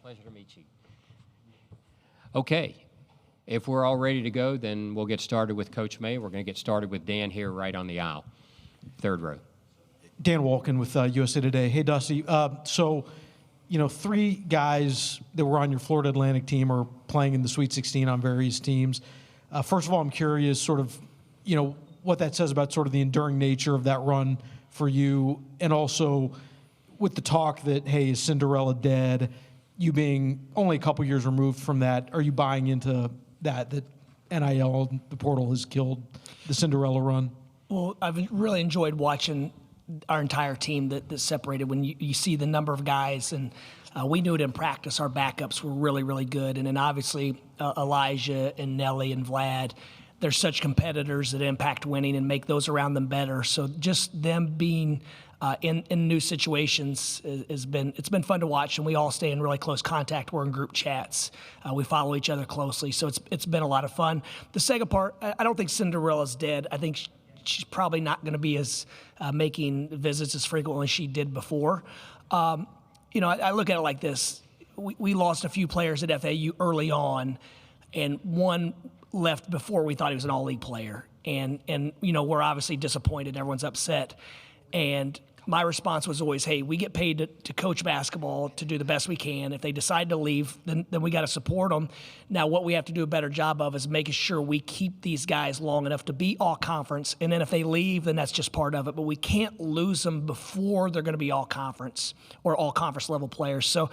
Pleasure to meet you. Okay. If we're all ready to go, then we'll get started with Coach May. We're going to get started with Dan here right on the aisle, third row. Dan Walken with USA Today. Hey, Dusty. Three guys that were on your Florida Atlantic team are playing in the Sweet 16 on various teams. First of all, I'm curious sort of, what that says about sort of the enduring nature of that run for you. And also with the talk that, hey, is Cinderella dead? You being only a couple years removed from that, are you buying into that NIL, the portal, has killed the Cinderella run? Well, I've really enjoyed watching our entire team that separated. When you see the number of guys, and we knew it in practice, our backups were really, really good. And then obviously Elijah and Nelly and Vlad, they're such competitors that impact winning and make those around them better. So just them being in new situations it's been fun to watch, and we all stay in really close contact. We're in group chats. We follow each other closely, so it's been a lot of fun. The second part, I don't think Cinderella's dead. I think she's probably not going to be as making visits as frequently as she did before. I look at it like this. We lost a few players at FAU early on, and one left before we thought he was an all-league player. And we're obviously disappointed. Everyone's upset. And my response was always, hey, we get paid to coach basketball, to do the best we can. If they decide to leave, then we got to support them. Now, what we have to do a better job of is making sure we keep these guys long enough to be all conference. And then if they leave, then that's just part of it. But we can't lose them before they're going to be all conference or all conference level players. So,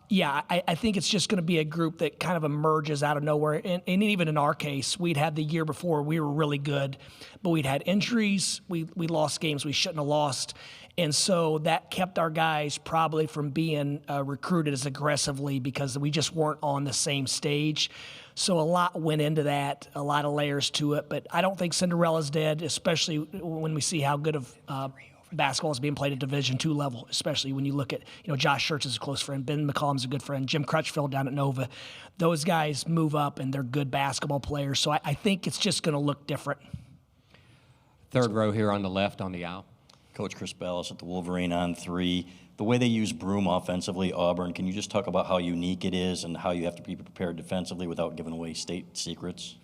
I think it's just going to be a group that kind of emerges out of nowhere. And even in our case, we'd had the year before, we were really good, but we'd had injuries. We lost games we shouldn't have lost. And so that kept our guys probably from being recruited as aggressively because we just weren't on the same stage. So a lot went into that, a lot of layers to it. But I don't think Cinderella's dead, especially when we see how good of basketball is being played at Division II level, especially when you look at, Josh Schertz is a close friend, Ben McCollum's a good friend, Jim Crutchfield down at Nova. Those guys move up, and they're good basketball players. So I think it's just going to look different. Third row here on the left on the aisle. Coach Chris Ballas at the Wolverine on three. The way they use Broome offensively, Auburn, can you just talk about how unique it is and how you have to be prepared defensively without giving away state secrets?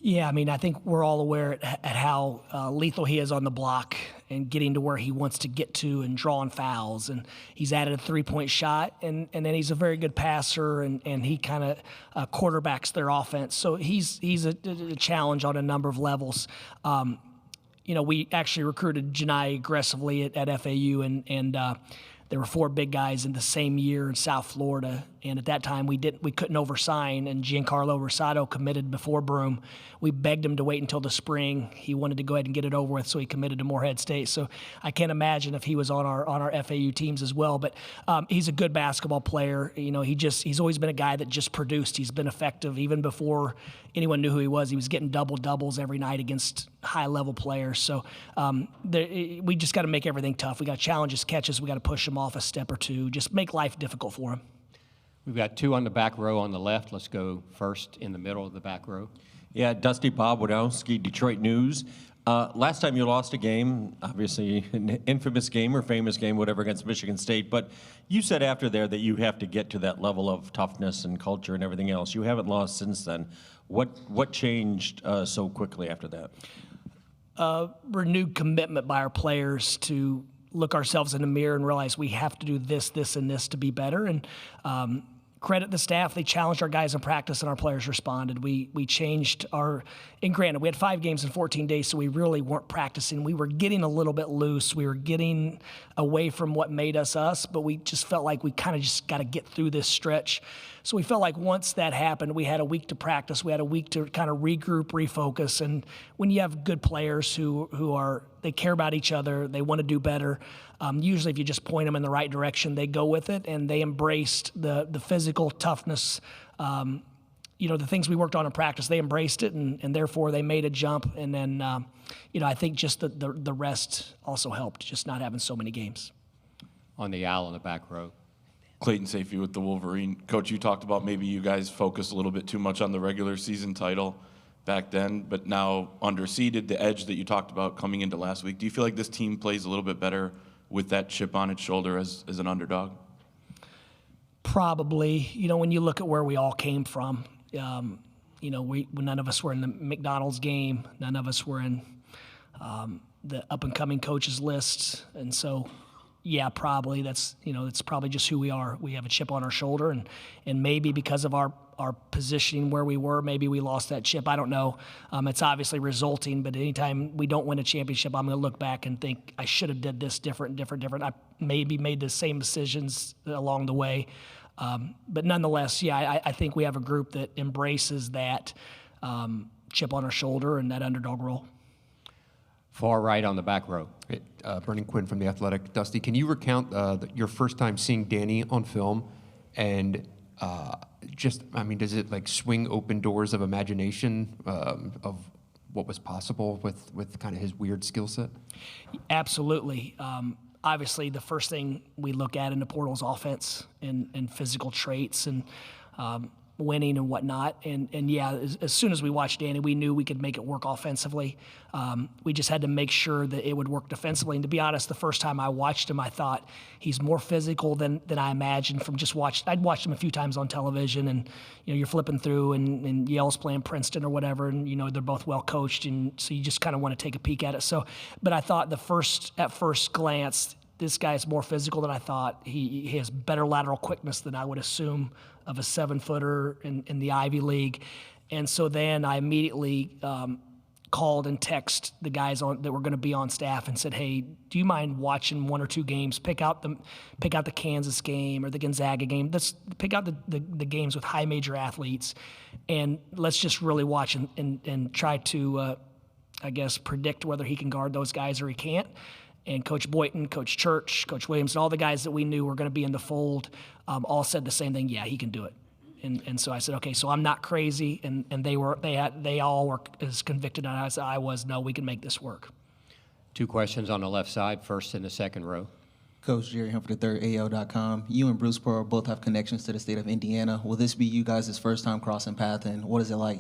Yeah, I think we're all aware at how lethal he is on the block and getting to where he wants to get to and drawing fouls. And he's added a three-point shot, and then he's a very good passer, and he kind of quarterbacks their offense. So he's a challenge on a number of levels. We actually recruited Janai aggressively at FAU, and there were four big guys in the same year in South Florida, and at that time we couldn't oversign, and Giancarlo Rosado committed before Broome. We begged him to wait until the spring. He wanted to go ahead and get it over with, so he committed to Morehead State. So I can't imagine if he was on our FAU teams as well. But he's a good basketball player. He's always been a guy that just produced. He's been effective even before anyone knew who he was. He was getting double-doubles every night against high-level players. So we just got to make everything tough. We got to challenge his catches. We got to push him off a step or two. Just make life difficult for him. We've got two on the back row on the left. Let's go first in the middle of the back row. Yeah, Dusty, Bob Wadowski, Detroit News. Last time you lost a game, obviously an infamous game or famous game, whatever, against Michigan State, but you said after there that you have to get to that level of toughness and culture and everything else. You haven't lost since then. What changed so quickly after that? Renewed commitment by our players to look ourselves in the mirror and realize we have to do this, this, and this to be better. And credit the staff. They challenged our guys in practice, and our players responded. We changed and granted, we had 5 games in 14 days, so we really weren't practicing. We were getting a little bit loose. We were getting away from what made us us, but we just felt like we kind of just got to get through this stretch. So we felt like once that happened, we had a week to practice. We had a week to kind of regroup, refocus. And when you have good players they care about each other, they want to do better, usually if you just point them in the right direction, they go with it, and they embraced the physical toughness. The things we worked on in practice, they embraced it, and therefore they made a jump. And then, I think just the rest also helped, just not having so many games. On the aisle in the back row. Clayton Safey with the Wolverine. Coach, you talked about maybe you guys focused a little bit too much on the regular season title back then, but now underseeded, the edge that you talked about coming into last week. Do you feel like this team plays a little bit better with that chip on its shoulder as an underdog? Probably. You know, when you look at where we all came from, you know, none of us were in the McDonald's game. None of us were in the up-and-coming coaches list. And so, yeah, probably that's probably just who we are. We have a chip on our shoulder, and maybe because of our positioning where we were, maybe we lost that chip. I don't know. It's obviously resulting, but anytime we don't win a championship, I'm going to look back and think I should have did this different. I maybe made the same decisions along the way. But nonetheless, yeah, I think we have a group that embraces that chip on our shoulder and that underdog role. Far right on the back row. Brendan Quinn from The Athletic. Dusty, can you recount your first time seeing Danny on film? And does it like swing open doors of imagination of what was possible with kind of his weird skill set? Absolutely. Obviously, the first thing we look at in the portal is offense and physical traits and winning and whatnot. And yeah, as soon as we watched Danny, we knew we could make it work offensively. We just had to make sure that it would work defensively. And to be honest, the first time I watched him, I thought he's more physical than I imagined from just I'd watched him a few times on television, and you know, you're flipping through and Yale's playing Princeton or whatever, and you know, they're both well coached, and so you just kind of want to take a peek at it. So, but I thought at first glance, this guy's more physical than I thought. He has better lateral quickness than I would assume of a 7-footer in the Ivy League. And so then I immediately called and texted the guys that were going to be on staff and said, hey, do you mind watching one or two games? Pick out the Kansas game or the Gonzaga game. Let's pick out the games with high major athletes, and let's just really watch and try to, I guess, predict whether he can guard those guys or he can't. And Coach Boynton, Coach Church, Coach Williams, and all the guys that we knew were going to be in the fold all said the same thing, yeah, he can do it. And so I said, okay, so I'm not crazy, and they all were as convicted as I was. No, we can make this work. Two questions on the left side, first and the second row. Coach Jerry Humphrey III, AL.com. You and Bruce Pearl both have connections to the state of Indiana. Will this be you guys' first time crossing paths, and what is it like,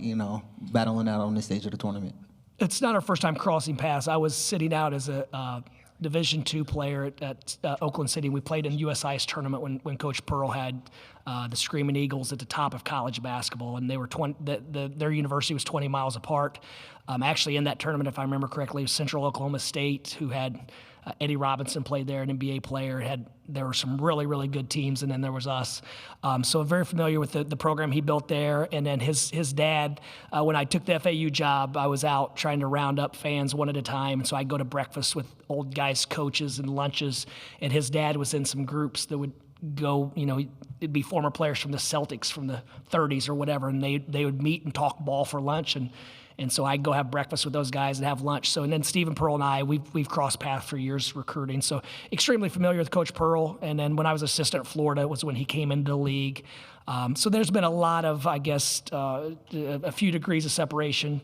battling out on this stage of the tournament? It's not our first time crossing paths. I was sitting out as a Division II player at Oakland City. We played in the USIS tournament when Coach Pearl had the Screaming Eagles at the top of college basketball, and they were their university was 20 miles apart. Actually, in that tournament, if I remember correctly, it was Central Oklahoma State, who had Eddie Robinson played there, an NBA player. There were some really, really good teams, and then there was us. So very familiar with the program he built there. And then his dad, when I took the FAU job, I was out trying to round up fans one at a time. And so I'd go to breakfast with old guys, coaches, and lunches. And his dad was in some groups that would go, it'd be former players from the Celtics from the 30s or whatever, and they would meet and talk ball for lunch. And so I'd go have breakfast with those guys and have lunch. So, and then Stephen Pearl and I, we've crossed paths for years recruiting. So extremely familiar with Coach Pearl. And then when I was assistant at Florida was when he came into the league. So there's been a lot of, I guess, a few degrees of separation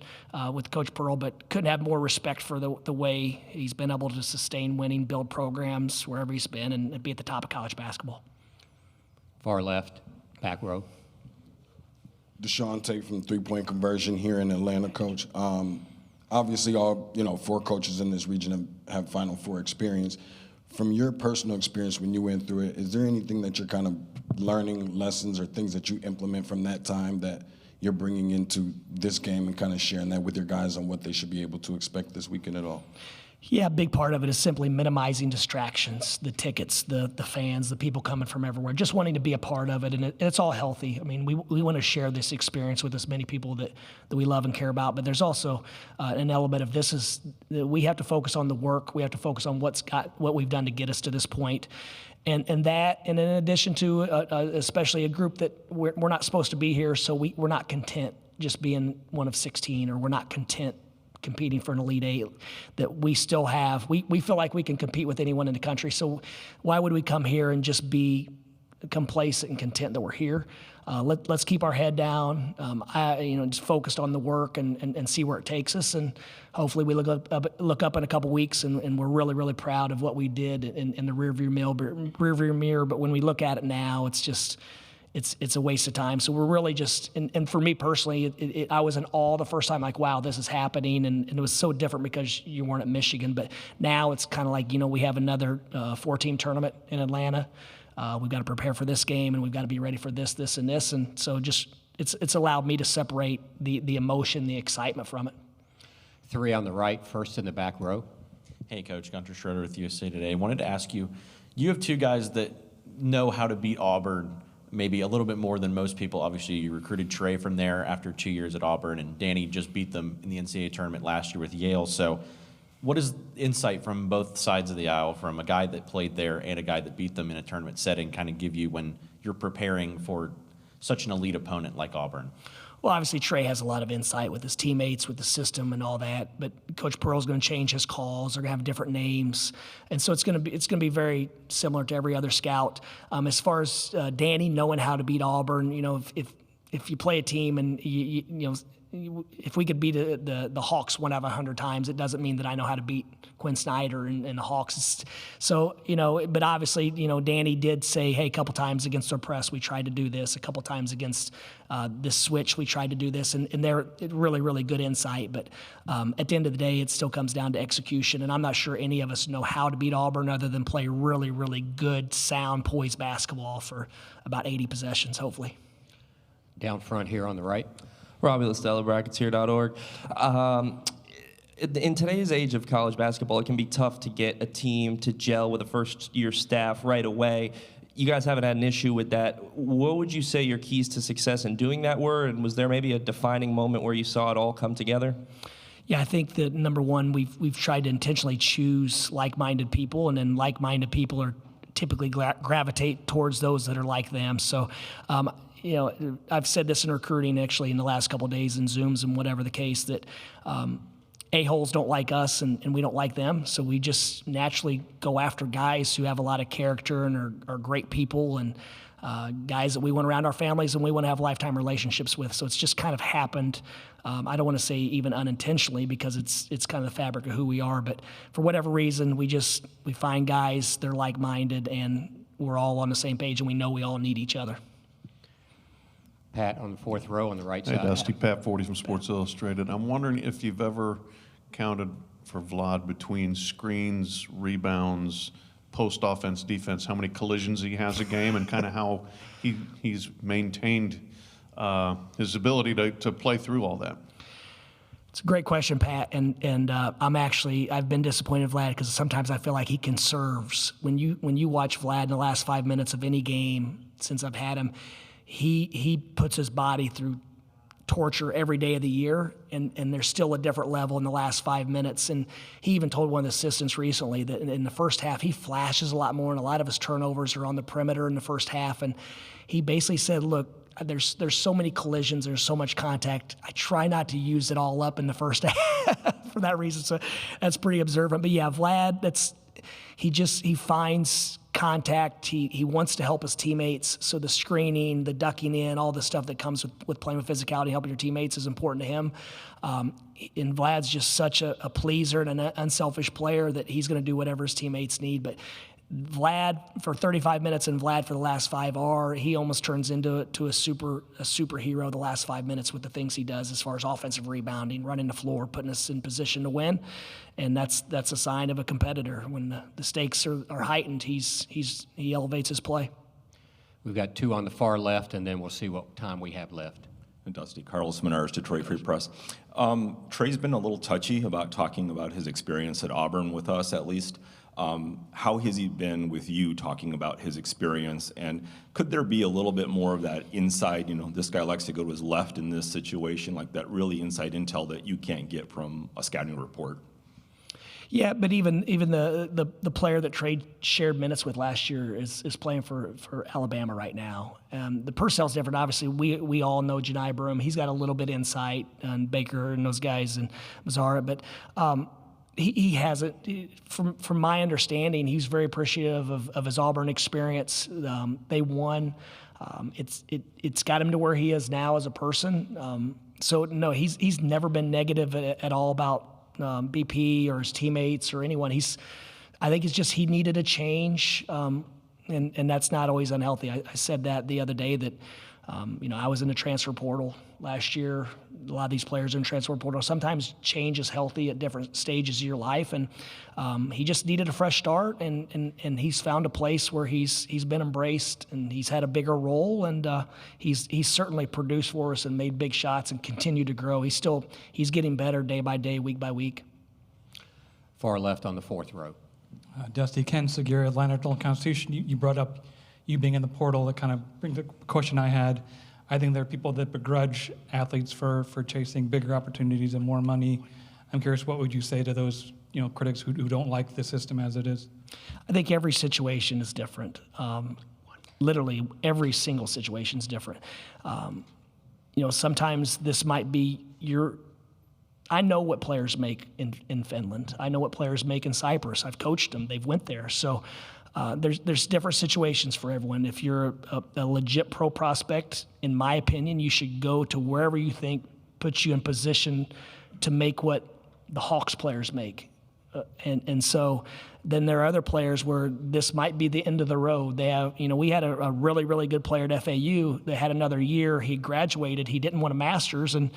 with Coach Pearl, but couldn't have more respect for the way he's been able to sustain winning, build programs wherever he's been, and be at the top of college basketball. Far left, back row. Deshaun Tate from three-point conversion here in Atlanta, Coach. Obviously, all 4 coaches in this region have Final Four experience. From your personal experience when you went through it, is there anything that you're kind of learning, lessons or things that you implement from that time that you're bringing into this game and kind of sharing that with your guys on what they should be able to expect this weekend at all? Yeah, a big part of it is simply minimizing distractions, the tickets, the fans, the people coming from everywhere, just wanting to be a part of it, and it's all healthy. I mean, we want to share this experience with as many people that we love and care about, but there's also an element of this is that we have to focus on the work, we have to focus on what we've done to get us to this point. And in addition to especially a group that we're not supposed to be here, so we're not content just being one of 16, or we're not content competing for an Elite Eight, that we still have. We feel like we can compete with anyone in the country, so why would we come here and just be complacent and content that we're here? Let's keep our head down, just focused on the work and see where it takes us, and hopefully we look up in a couple weeks and we're really, really proud of what we did in the rearview mirror, but when we look at it now, it's just it's a waste of time. So we're really just, and for me personally, I was in awe the first time, like, wow, this is happening. And it was so different because you weren't at Michigan. But now it's kind of like, we have another 4-team tournament in Atlanta. we've got to prepare for this game, and we've got to be ready for this, this, and this. And so just it's allowed me to separate the emotion, the excitement from it. 3 on the right, first in the back row. Hey, Coach. Gunter Schroeder with USA Today. I wanted to ask you, you have 2 guys that know how to beat Auburn maybe a little bit more than most people. Obviously, you recruited Trey from there after 2 years at Auburn, and Danny just beat them in the NCAA tournament last year with Yale. So what is insight from both sides of the aisle, from a guy that played there and a guy that beat them in a tournament setting, kind of give you when you're preparing for such an elite opponent like Auburn? Well, obviously, Trey has a lot of insight with his teammates, with the system and all that. But Coach Pearl's going to change his calls. They're going to have different names. And so it's going to be very similar to every other scout. As far as Danny knowing how to beat Auburn, if you play a team and, if we could beat the Hawks 1 out of 100 times, it doesn't mean that I know how to beat Quinn Snyder and the Hawks. So, but obviously, Danny did say, hey, a couple times against our press, we tried to do this. A couple times against this switch, we tried to do this. And they're really, really good insight. But at the end of the day, it still comes down to execution. And I'm not sure any of us know how to beat Auburn other than play really, really good, sound, poised basketball for about 80 possessions, hopefully. Down front here on the right. Robbie LaStella, bracketshere.org. In today's age of college basketball, it can be tough to get a team to gel with a first-year staff right away. You guys haven't had an issue with that. What would you say your keys to success in doing that were, and was there maybe a defining moment where you saw it all come together? Yeah, I think that number one, we've tried to intentionally choose like-minded people, and then like-minded people are typically gravitate towards those that are like them. So, I've said this in recruiting actually in the last couple of days in Zooms and whatever the case, that a-holes don't like us and we don't like them. So we just naturally go after guys who have a lot of character and are great people, and guys that we want around our families and we want to have lifetime relationships with. So it's just kind of happened. I don't want to say even unintentionally, because it's kind of the fabric of who we are. But for whatever reason, we find guys, they're like-minded, and we're all on the same page, and we know we all need each other. Pat on the 4th row on the right Hey, side. Dusty, Pat Forty from Sports Illustrated. I'm wondering if you've ever counted for Vlad between screens, rebounds, post offense, defense, how many collisions he has a game, and kind of how he's maintained his ability to play through all that. It's a great question, Pat, and I've been disappointed in Vlad because sometimes I feel like he conserves. When you watch Vlad in the last 5 minutes of any game since I've had him, he puts his body through torture every day of the year, and there's still a different level in the last 5 minutes. And he even told one of the assistants recently that in the first half he flashes a lot more, and a lot of his turnovers are on the perimeter in the first half. And he basically said, look, there's so many collisions, there's so much contact, I try not to use it all up in the first half for that reason. So that's pretty observant. But yeah, Vlad, he finds contact. He wants to help his teammates. So the screening, the ducking in, all the stuff that comes with playing with physicality, helping your teammates is important to him. And Vlad's just such a pleaser and an unselfish player that he's going to do whatever his teammates need. But Vlad for 35 minutes and Vlad for the last 5 he almost turns into a superhero the last 5 minutes with the things he does as far as offensive rebounding, running the floor, putting us in position to win. And that's a sign of a competitor. When the stakes are heightened, he elevates his play. We've got 2 on the far left, and then we'll see what time we have left. And Dusty, Carlos Menars, Detroit Free Press. Trey's been a little touchy about talking about his experience at Auburn with us, at least. How has he been with you talking about his experience? And could there be a little bit more of that inside, this guy likes to go to his left in this situation, like that really inside intel that you can't get from a scouting report? Yeah, but even the player that Trey shared minutes with last year is playing for Alabama right now. The personnel's different. Obviously, we all know Janai Broom. He's got a little bit of insight on Baker and those guys and Mazzara, but he hasn't. From my understanding, he's very appreciative of his Auburn experience. They won. It's got him to where he is now as a person. So no, he's never been negative at all about BP or his teammates or anyone. I think it's just he needed a change, and that's not always unhealthy. I said that the other day that I was in the transfer portal last year. A lot of these players are in transfer portal. Sometimes change is healthy at different stages of your life, and he just needed a fresh start, and he's found a place where he's been embraced, and he's had a bigger role, and he's certainly produced for us and made big shots and continued to grow. He's getting better day by day, week by week. Far left on the fourth row. Dusty, Ken Segura, Atlanta Journal-Constitution. You brought up you being in the portal. That kind of brings the question I had. I think there are people that begrudge athletes for chasing bigger opportunities and more money. I'm curious, what would you say to those critics who don't like the system as it is? I think every situation is different. Literally, every single situation is different. Sometimes this might be I know what players make in Finland. I know what players make in Cyprus. I've coached them. They've went there. So there's different situations for everyone. If you're a legit pro prospect, in my opinion, you should go to wherever you think puts you in position to make what the Hawks players make. And so then there are other players where this might be the end of the road. They have, we had a really, really good player at FAU that had another year. He graduated. He didn't want a master's, and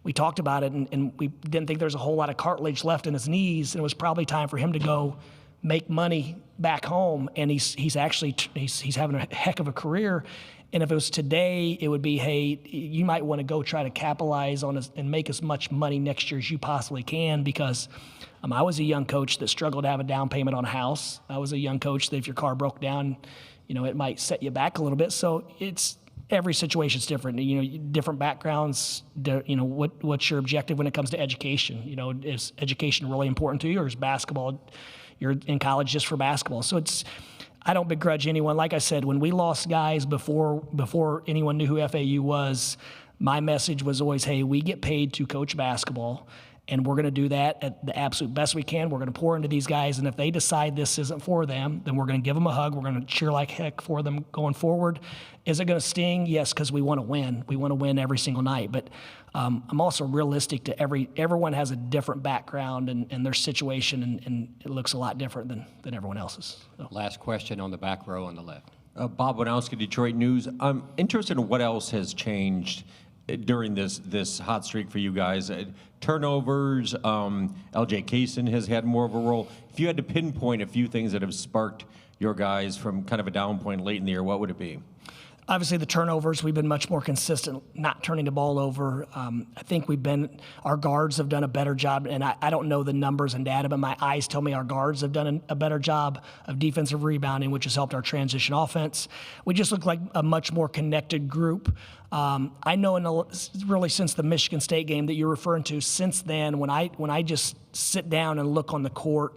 we talked about it, and we didn't think there was a whole lot of cartilage left in his knees, and it was probably time for him to go make money back home. And he's having a heck of a career. And if it was today, it would be, hey, you might want to go try to capitalize on and make as much money next year as you possibly can, because I was a young coach that struggled to have a down payment on a house. I was a young coach that if your car broke down, it might set you back a little bit. So every situation is different. Different backgrounds. What's your objective when it comes to education? Is education really important to you, or is basketball? You're in college just for basketball. So I don't begrudge anyone. Like I said, when we lost guys before anyone knew who FAU was, my message was always, hey, we get paid to coach basketball, and we're going to do that at the absolute best we can. We're going to pour into these guys, and if they decide this isn't for them, then we're going to give them a hug. We're going to cheer like heck for them going forward. Is it going to sting? Yes, because we want to win. We want to win every single night. But I'm also realistic to everyone has a different background and their situation, and it looks a lot different than everyone else's. So. Last question on the back row on the left. Bob Wanowski, Detroit News. I'm interested in what else has changed during this hot streak for you guys. Turnovers, LJ Kaysen has had more of a role. If you had to pinpoint a few things that have sparked your guys from kind of a down point late in the year, what would it be? Obviously, the turnovers, we've been much more consistent, not turning the ball over. I think our guards have done a better job, and I don't know the numbers and data, but my eyes tell me our guards have done a better job of defensive rebounding, which has helped our transition offense. We just look like a much more connected group. I know really since the Michigan State game that you're referring to, since then, when I just sit down and look on the court,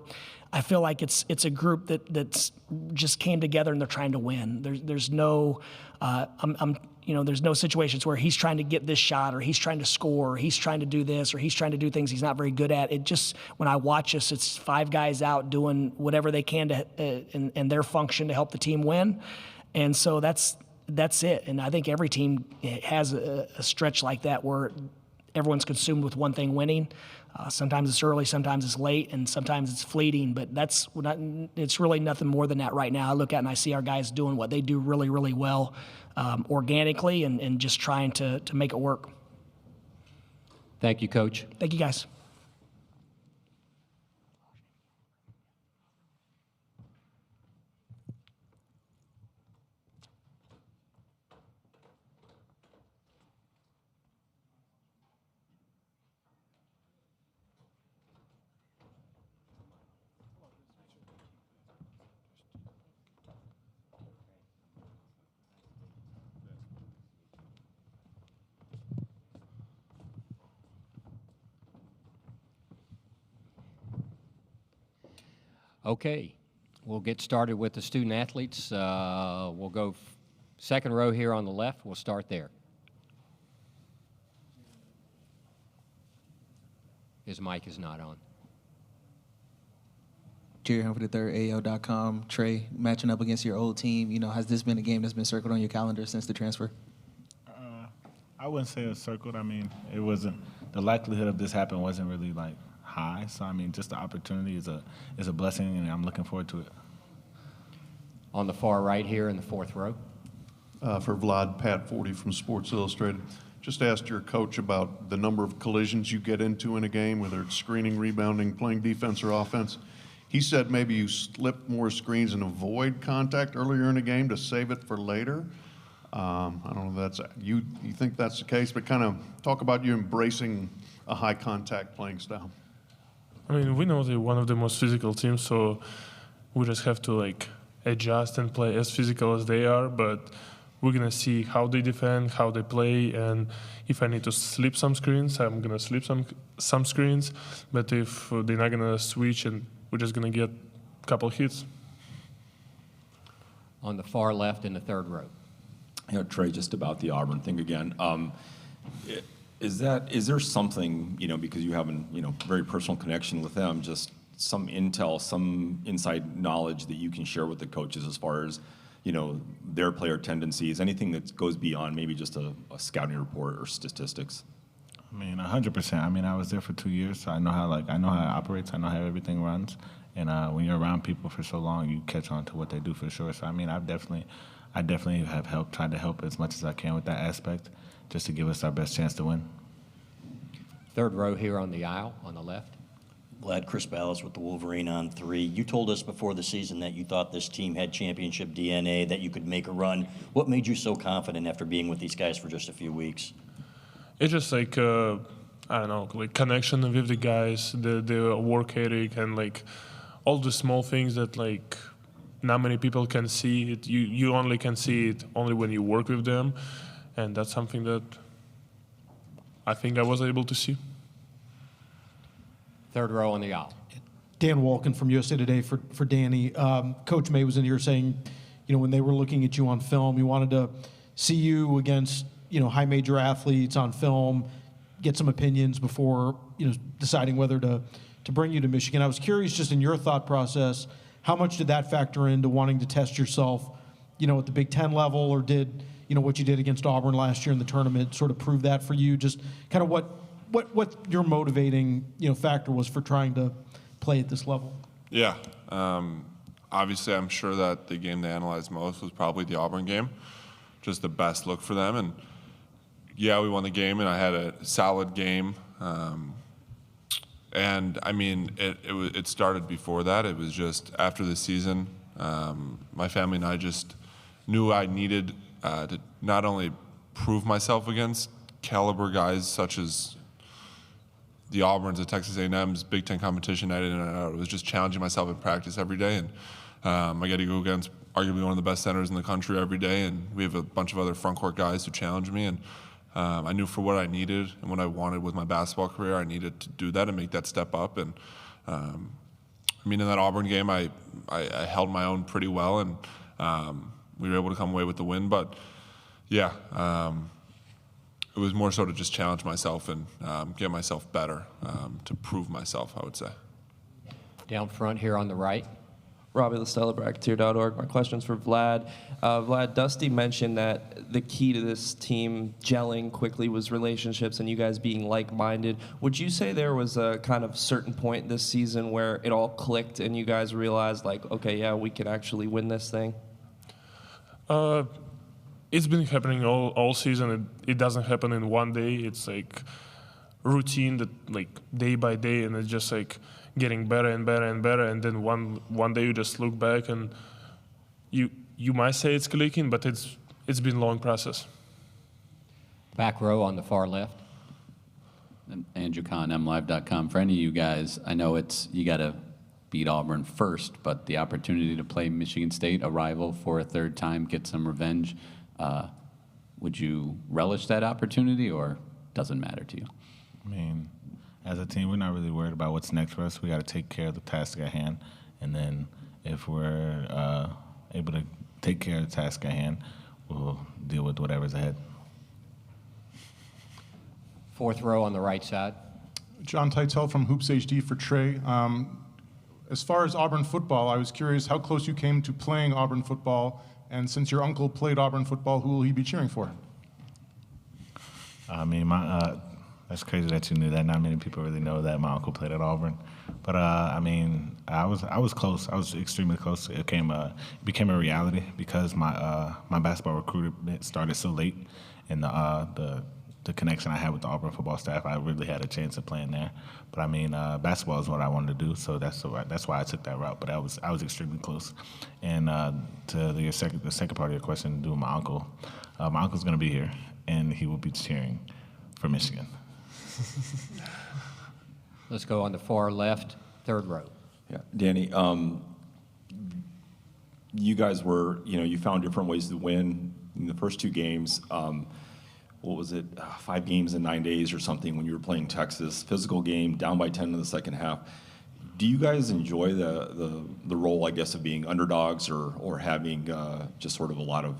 I feel like it's a group that's just came together and they're trying to win. There's no there's no situations where he's trying to get this shot, or he's trying to score, or he's trying to do this, or he's trying to do things he's not very good at. It just, when I watch us, it's five guys out doing whatever they can to in their function to help the team win, and so that's it. And I think every team has a stretch like that where everyone's consumed with one thing, winning. Sometimes it's early, sometimes it's late, and sometimes it's fleeting. But it's really nothing more than that right now. I look at it and I see our guys doing what they do really, really well, organically, and just trying to make it work. Thank you, Coach. Thank you, guys. Okay, we'll get started with the student athletes. We'll go second row here on the left. We'll start there. His mic is not on. Jerry Humphrey III, AL.com. Trey, matching up against your old team, has this been a game that's been circled on your calendar since the transfer? I wouldn't say it's circled. It wasn't, the likelihood of this happening wasn't really high. So just the opportunity is a blessing, and I'm looking forward to it. On the far right here in the fourth row. For Vlad, Pat 40 from Sports Illustrated. Just asked your coach about the number of collisions you get into in a game, whether it's screening, rebounding, playing defense or offense. He said maybe you slip more screens and avoid contact earlier in a game to save it for later. I don't know if that's you think that's the case, but kind of talk about you embracing a high contact playing style. I mean, we know they're one of the most physical teams, so we just have to like adjust and play as physical as they are, but we're going to see how they defend, how they play, and if I need to slip some screens, I'm going to slip some screens. But if they're not going to switch, and we're just going to get a couple hits. On the far left in the third row. You know, Trey, just about the Auburn thing again. Is there something, you know, because you have a very personal connection with them, just some intel, some inside knowledge that you can share with the coaches as far as, you know, their player tendencies, anything that goes beyond maybe just a scouting report or statistics? I mean, 100%. I mean, I was there for 2 years, so I know how it operates. I know how everything runs. And when you're around people for so long, you catch on to what they do for sure. So I mean, I definitely have tried to help as much as I can with that aspect, just to give us our best chance to win. Third row here on the aisle, on the left. Glad Chris Ballas with the Wolverine on 3. You told us before the season that you thought this team had championship DNA, that you could make a run. What made you so confident after being with these guys for just a few weeks? It's just like, I don't know, like connection with the guys, the work ethic, and like all the small things that like not many people can see. It, you only can see it only when you work with them, and that's something that I think I was able to see. Third row on the aisle. Dan Walken from USA Today for Danny. Coach May was in here saying, you know, when they were looking at you on film, he wanted to see you against, you know, high major athletes on film, get some opinions before, you know, deciding whether to bring you to Michigan. I was curious, just in your thought process, how much did that factor into wanting to test yourself, you know, at the Big Ten level, or did, you know, what you did against Auburn last year in the tournament sort of prove that for you? Just kind of what your motivating, you know, factor was for trying to play at this level? Yeah. Obviously, I'm sure that the game they analyzed most was probably the Auburn game, just the best look for them. And yeah, we won the game, and I had a solid game. And I mean, it started before that. It was just after the season. My family and I just knew I needed to not only prove myself against caliber guys such as the Auburns, the Texas A&M's, Big Ten competition night in and out. It was just challenging myself in practice every day. And I got to go against arguably one of the best centers in the country every day. And we have a bunch of other front court guys who challenge me. And I knew for what I needed and what I wanted with my basketball career, I needed to do that and make that step up. And I mean, in that Auburn game, I held my own pretty well, and we were able to come away with the win. But yeah, it was more so to just challenge myself and get myself better, to prove myself, I would say. Down front here on the right. Robbie LaStella, Bracketeer.org. My question's for Vlad. Vlad, Dusty mentioned that the key to this team gelling quickly was relationships and you guys being like-minded. Would you say there was a kind of certain point this season where it all clicked and you guys realized, like, okay, yeah, we can actually win this thing? It's been happening all season. It doesn't happen in one day. It's like routine that like day by day, and it's just like getting better and better and better. And then one day you just look back and you might say it's clicking, but it's been a long process. Back row on the far left. Andrew Kahn, MLive.com. For any of you guys, I know you got to beat Auburn first, but the opportunity to play Michigan State, a rival, for a third time, get some revenge. Would you relish that opportunity, or doesn't matter to you? I mean, as a team, we're not really worried about what's next for us. We got to take care of the task at hand, and then if we're able to take care of the task at hand, we'll deal with whatever's ahead. Fourth row on the right side. John Teitel from Hoops HD for Trey. As far as Auburn football, I was curious how close you came to playing Auburn football, and since your uncle played Auburn football, who will he be cheering for? I mean, That's crazy that you knew that. Not many people really know that my uncle played at Auburn. But I mean, I was close. I was extremely close. It became a reality because my basketball recruitment started so late, and the connection I had with the Auburn football staff, I really had a chance of playing there. But I mean, basketball is what I wanted to do, so that's why I took that route. But I was extremely close. And to the second part of your question, do with my uncle's going to be here, and he will be cheering for Michigan. Let's go on the far left, third row. Yeah, Danny, you guys were, you found different ways to win in the first two games. What was it, 5 games in 9 days or something when you were playing Texas? Physical game, down by 10 in the second half. Do you guys enjoy the role, I guess, of being underdogs or having just sort of a lot of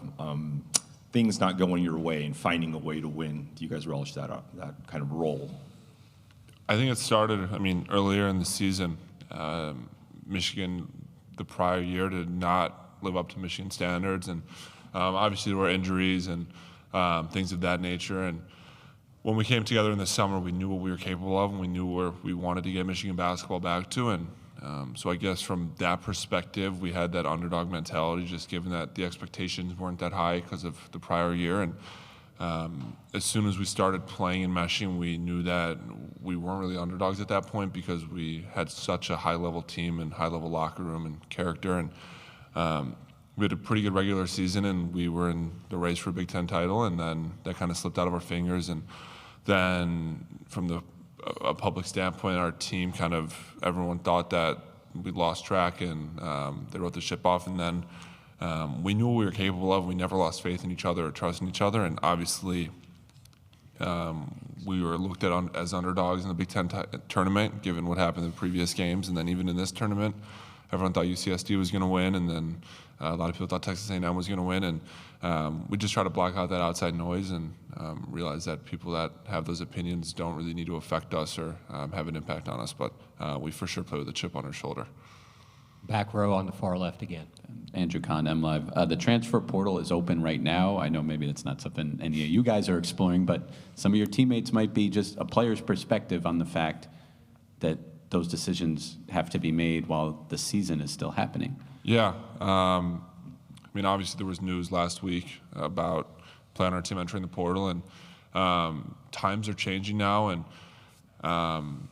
things not going your way and finding a way to win? Do you guys relish that kind of role? I think it started, earlier in the season. Michigan, the prior year, did not live up to Michigan standards. And obviously there were injuries and things of that nature. And when we came together in the summer, we knew what we were capable of, and we knew where we wanted to get Michigan basketball back to. And so I guess from that perspective, we had that underdog mentality, just given that the expectations weren't that high because of the prior year. And as soon as we started playing and meshing, we knew that we weren't really underdogs at that point because we had such a high-level team and high-level locker room and character. And we had a pretty good regular season, and we were in the race for a Big Ten title, and then that kind of slipped out of our fingers. And then from a public standpoint, our team everyone thought that we lost track, and they wrote the ship off. And then we knew what we were capable of. We never lost faith in each other or trust in each other. And obviously, we were looked at as underdogs in the Big Ten tournament, given what happened in the previous games. And then even in this tournament, everyone thought UCSD was going to win, and then a lot of people thought Texas A&M was going to win. And we just try to block out that outside noise and realize that people that have those opinions don't really need to affect us or have an impact on us. But we for sure play with a chip on our shoulder. Back row on the far left again. Andrew Kahn, MLive. The transfer portal is open right now. I know maybe that's not something any of you guys are exploring, but some of your teammates might be just a player's perspective on the fact that those decisions have to be made while the season is still happening. Yeah. Obviously there was news last week about playing our team entering the portal, and times are changing now, and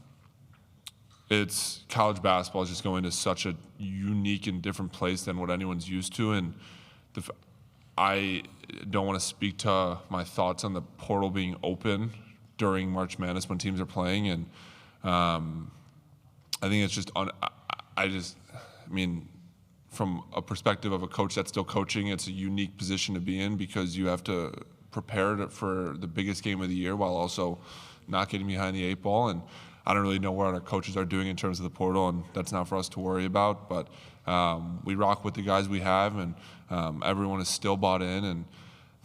it's college basketball is just going to such a unique and different place than what anyone's used to. And I don't want to speak to my thoughts on the portal being open during March Madness when teams are playing. And I think it's just from a perspective of a coach that's still coaching, it's a unique position to be in because you have to prepare for the biggest game of the year while also not getting behind the 8 ball. And I don't really know what our coaches are doing in terms of the portal, and that's not for us to worry about. But we rock with the guys we have, and everyone is still bought in, and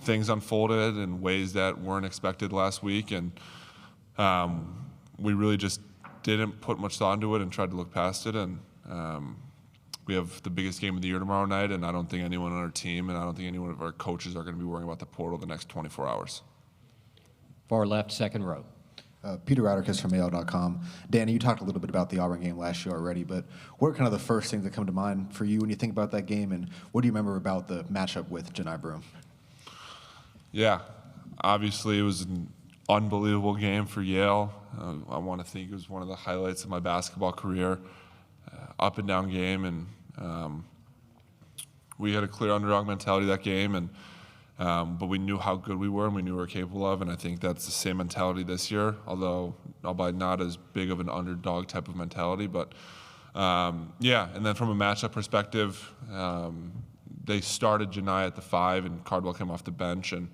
things unfolded in ways that weren't expected last week. And we really just didn't put much thought into it and tried to look past it. And we have the biggest game of the year tomorrow night, and I don't think anyone on our team and I don't think any one of our coaches are going to be worrying about the portal the next 24 hours. Far left, second row. Peter Radicus from AL.com. Danny, you talked a little bit about the Auburn game last year already, but what are kind of the first things that come to mind for you when you think about that game, and what do you remember about the matchup with Janai Broome? Yeah, obviously it was an unbelievable game for Yale. I want to think it was one of the highlights of my basketball career. Up and down game, and we had a clear underdog mentality that game, and but we knew how good we were and we knew what we were capable of, and I think that's the same mentality this year, although albeit not as big of an underdog type of mentality. But yeah, and then from a matchup perspective, they started Janai at the 5 and Cardwell came off the bench, and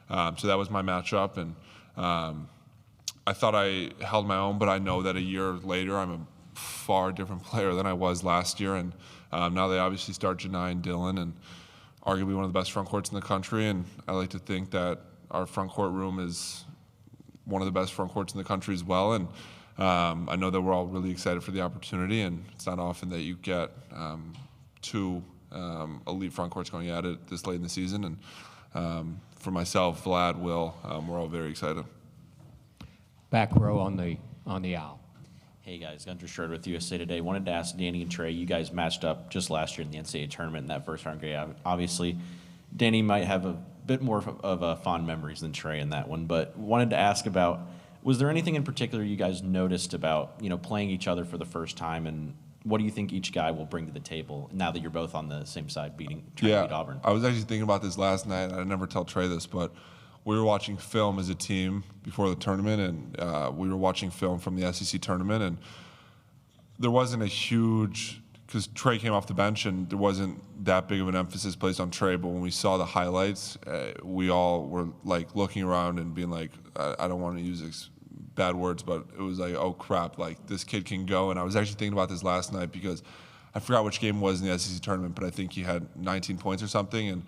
so that was my matchup, and I thought I held my own, but I know that a year later I'm a far different player than I was last year, and now they obviously start Janai and Dylan, and arguably one of the best front courts in the country, and I like to think that our front court room is one of the best front courts in the country as well, and I know that we're all really excited for the opportunity, and it's not often that you get two elite front courts going at it this late in the season, and for myself, Vlad, Will, we're all very excited. back row on the aisle. Hey guys, Gunter Schroeder with USA Today. Wanted to ask Danny and Trey, you guys matched up just last year in the NCAA tournament in that first round game. Obviously, Danny might have a bit more of fond memories than Trey in that one, but wanted to ask about, was there anything in particular you guys noticed about, playing each other for the first time, and what do you think each guy will bring to the table now that you're both on the same side trying to beat Auburn? I was actually thinking about this last night. I never tell Trey this, but we were watching film as a team before the tournament, and we were watching film from the SEC tournament, and there wasn't a huge, because Trey came off the bench, and there wasn't that big of an emphasis placed on Trey, but when we saw the highlights, we all were like looking around and being like, I don't want to use bad words, but it was like, oh crap, like this kid can go. And I was actually thinking about this last night because I forgot which game it was in the SEC tournament, but I think he had 19 points or something,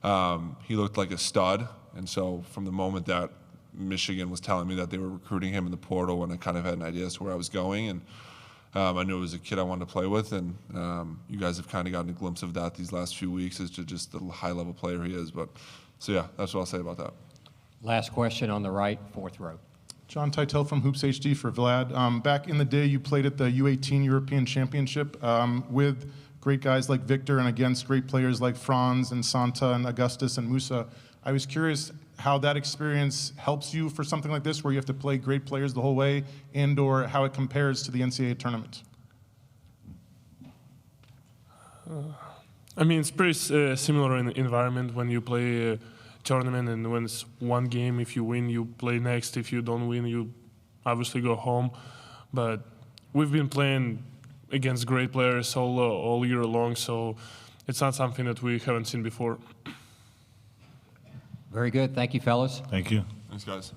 and he looked like a stud. And so from the moment that Michigan was telling me that they were recruiting him in the portal, and I kind of had an idea as to where I was going, and I knew it was a kid I wanted to play with, and you guys have kind of gotten a glimpse of that these last few weeks as to just the high-level player he is. But so yeah, that's what I'll say about that. Last question on the right, fourth row. John Titel from Hoops HD for Vlad. Back in the day, you played at the U18 European Championship with great guys like Victor and against great players like Franz and Santa and Augustus and Musa. I was curious how that experience helps you for something like this, where you have to play great players the whole way, and or how it compares to the NCAA tournament. I mean, it's pretty similar in the environment when you play a tournament, and when it's one game, if you win, you play next. If you don't win, you obviously go home. But we've been playing against great players all year long, so it's not something that we haven't seen before. Very good. Thank you, fellas. Thank you. Thanks, guys.